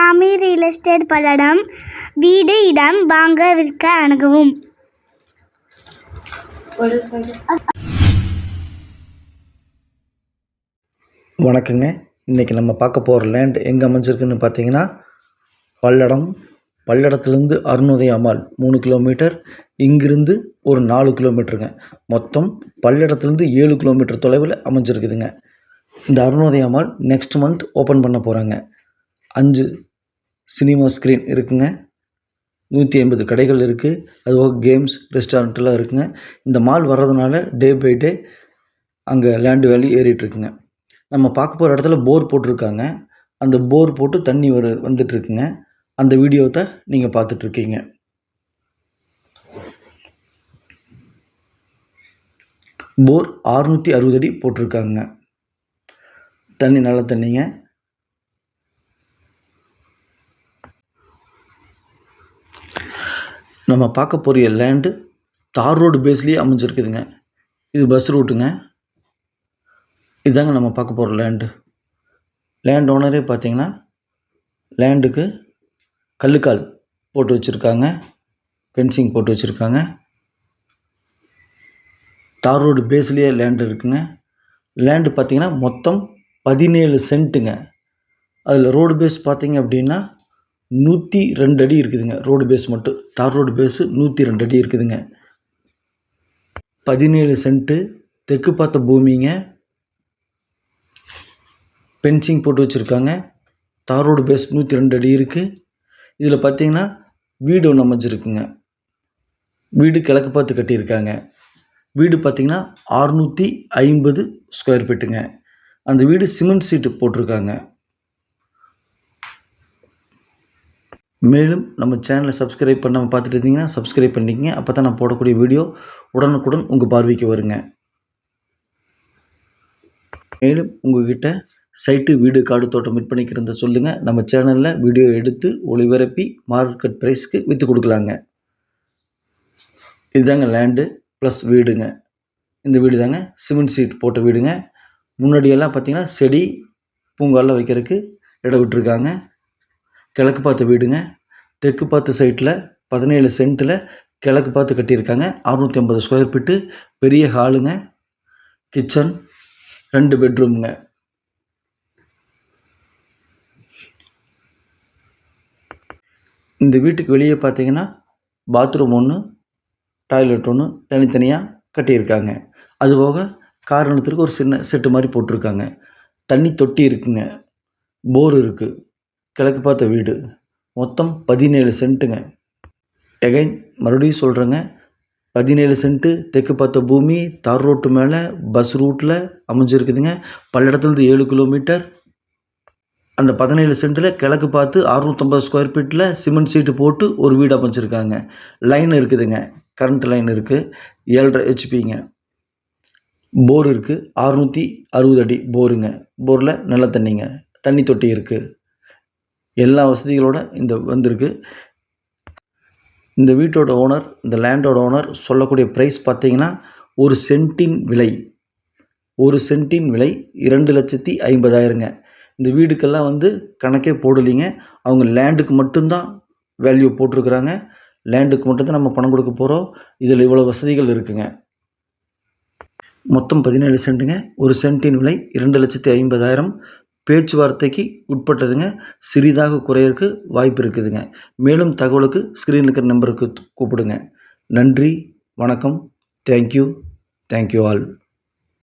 சாமி real estate Palladam. வீடு, இடம் வாங்க விற்க அணுகவும். வணக்கங்க. இன்றைக்கி நம்ம பார்க்க போகிற லேண்ட் எங்கே அமைஞ்சிருக்குன்னு பார்த்தீங்கன்னா பல்லடம். பல்லடத்துலேருந்து அருணோதய அம்மாள் 3 கிலோமீட்டர், இங்கிருந்து ஒரு 4 கிலோமீட்டருங்க. மொத்தம் பல்லடத்துலேருந்து 7 கிலோமீட்டர் தொலைவில் அமைஞ்சிருக்குதுங்க. இந்த அருணோதய அம்மாள் நெக்ஸ்ட் மந்த் ஓப்பன் பண்ண போகிறாங்க. 5 சினிமா ஸ்க்ரீன் இருக்குங்க, 150 கடைகள் இருக்குது, அதுபோக கேம்ஸ் ரெஸ்டாரண்ட்லாம் இருக்குங்க. இந்த மால் வர்றதுனால டே பை டே அங்கே லேண்டு வேல்யூ ஏறிட்டுருக்குங்க. நம்ம பார்க்க போகிற இடத்துல போர் போட்டிருக்காங்க. அந்த போர் போட்டு தண்ணி வந்துட்டுருக்குங்க. அந்த வீடியோவை நீங்கள் பார்த்துட்ருக்கீங்க. போர் 660 அடி போட்டிருக்காங்க. தண்ணி நல்ல தண்ணிங்க. நம்ம பார்க்க போகிற லேண்டு தார் ரோடு பேஸ்லேயே அமைஞ்சிருக்குதுங்க. இது பஸ் ரூட்டுங்க. இதுதாங்க நம்ம பார்க்க போகிற லேண்டு. லேண்ட் ஓனரே பார்த்தீங்கன்னா லேண்டுக்கு கல்லுக்கால் போட்டு வச்சுருக்காங்க, ஃபென்சிங் போட்டு வச்சுருக்காங்க. தார் ரோடு பேஸ்லேயே லேண்டு இருக்குங்க. லேண்டு பார்த்தீங்கன்னா மொத்தம் 17 சென்ட்டுங்க. அதில் ரோடு பேஸ் பார்த்தீங்க அப்படின்னா 102 அடி இருக்குதுங்க. ரோடு பேஸ் மட்டும் தார் ரோடு பேஸு 102 அடி இருக்குதுங்க. 17 சென்ட்டு தெற்கு பார்த்த பூமிங்க. ஃபென்சிங் போட்டு வச்சுருக்காங்க. தார் ரோடு பேஸ் 102 அடி இருக்குது. இதில் பார்த்தீங்கன்னா வீடு ஒன்று அமைஞ்சிருக்குங்க. வீடு கிழக்கு பார்த்து கட்டியிருக்காங்க. வீடு பார்த்திங்கன்னா 650 ஸ்கொயர் ஃபீட்டுங்க. அந்த வீடு சிமெண்ட் சீட்டு போட்டிருக்காங்க. மேலும் நம்ம சேனலை சப்ஸ்கிரைப் பண்ணாமல் பார்த்துட்டு இருந்தீங்கன்னா சப்ஸ்கிரைப் பண்ணிக்கங்க. அப்போ தான் நான் போடக்கூடிய வீடியோ உடனுக்குடன் உங்கள் பார்வைக்கு வருங்க. மேலும் உங்கள்கிட்ட சைட்டு, வீடு, காடு, தோட்டம் விற்பனைக்கு இருந்தால் சொல்லுங்கள். நம்ம சேனலில் வீடியோ எடுத்து ஒளிபரப்பி மார்க்கெட் ப்ரைஸ்க்கு விற்று கொடுக்கலாங்க. இதுதாங்க லேண்டு ப்ளஸ் வீடுங்க. இந்த வீடு தாங்க சிமெண்ட் சீட் போட்ட வீடுங்க. முன்னாடியெல்லாம் பார்த்திங்கன்னா செடி பூங்காலாம் வைக்கிறதுக்கு இடம் விட்டுருக்காங்க. கிழக்கு பார்த்த வீடுங்க. தெற்கு பார்த்த சைட்டில் 17 சென்ட்டில் கிழக்கு பார்த்து கட்டியிருக்காங்க. 650 ஸ்கொயர் ஃபீட்டு பெரிய ஹாலுங்க. கிச்சன், 2 பெட்ரூமுங்க. இந்த வீட்டுக்கு வெளியே பார்த்தீங்கன்னா பாத்ரூம் 1, டாய்லெட் 1 தனித்தனியாக கட்டியிருக்காங்க. அதுபோக கார் நிறுத்துறதுக்கு ஒரு சின்ன செட்டு மாதிரி போட்டிருக்காங்க. தண்ணி தொட்டி இருக்குங்க. போர் இருக்குது. கிழக்கு பார்த்த வீடு. மொத்தம் 17 சென்ட்டுங்க. எகைன் மறுபடியும் சொல்கிறேங்க, 17 சென்ட்டு தெற்கு பார்த்த பூமி, தார் ரோட்டு மேலே பஸ் ரூட்டில் அமைஞ்சிருக்குதுங்க. பல்லடத்துலேருந்து 7 கிலோமீட்டர். அந்த 17 சென்ட்டில் கிழக்கு பார்த்து 650 ஸ்கொயர் ஃபீட்டில் சிமெண்ட் சீட்டு போட்டு ஒரு வீடு அமைச்சிருக்காங்க. லைன் இருக்குதுங்க, கரண்ட் லைன் இருக்குது. 7.5 ஹெச்பிங்க. போர் இருக்குது. 660 அடி போருங்க. போரில் நல்ல தண்ணிங்க. தண்ணி தொட்டி இருக்குது. எல்லா வசதிகளோடு இந்த வந்திருக்கு. இந்த வீட்டோட ஓனர், இந்த லேண்டோட ஓனர் சொல்லக்கூடிய ப்ரைஸ் பார்த்தீங்கன்னா ஒரு சென்ட்டின் விலை 2,50,000ங்க. இந்த வீடுக்கெல்லாம் கணக்கே போடலிங்க. அவங்க லேண்டுக்கு மட்டும்தான் வேல்யூ போட்டிருக்கிறாங்க. லேண்டுக்கு மட்டும்தான் நம்ம பணம் கொடுக்க போகிறோம். இதில் இவ்வளோ வசதிகள் இருக்குங்க. மொத்தம் 17 சென்ட்டுங்க. ஒரு சென்ட்டின் விலை 2,50,000. பேச்சுவார்த்தைக்கு உட்பட்டதுங்க. சிறிதாக குறையறதுக்கு வாய்ப்பு இருக்குதுங்க. மேலும் தகவலுக்கு ஸ்க்ரீனில் இருக்கிற நம்பருக்கு கூப்பிடுங்க. நன்றி, வணக்கம். Thank you all.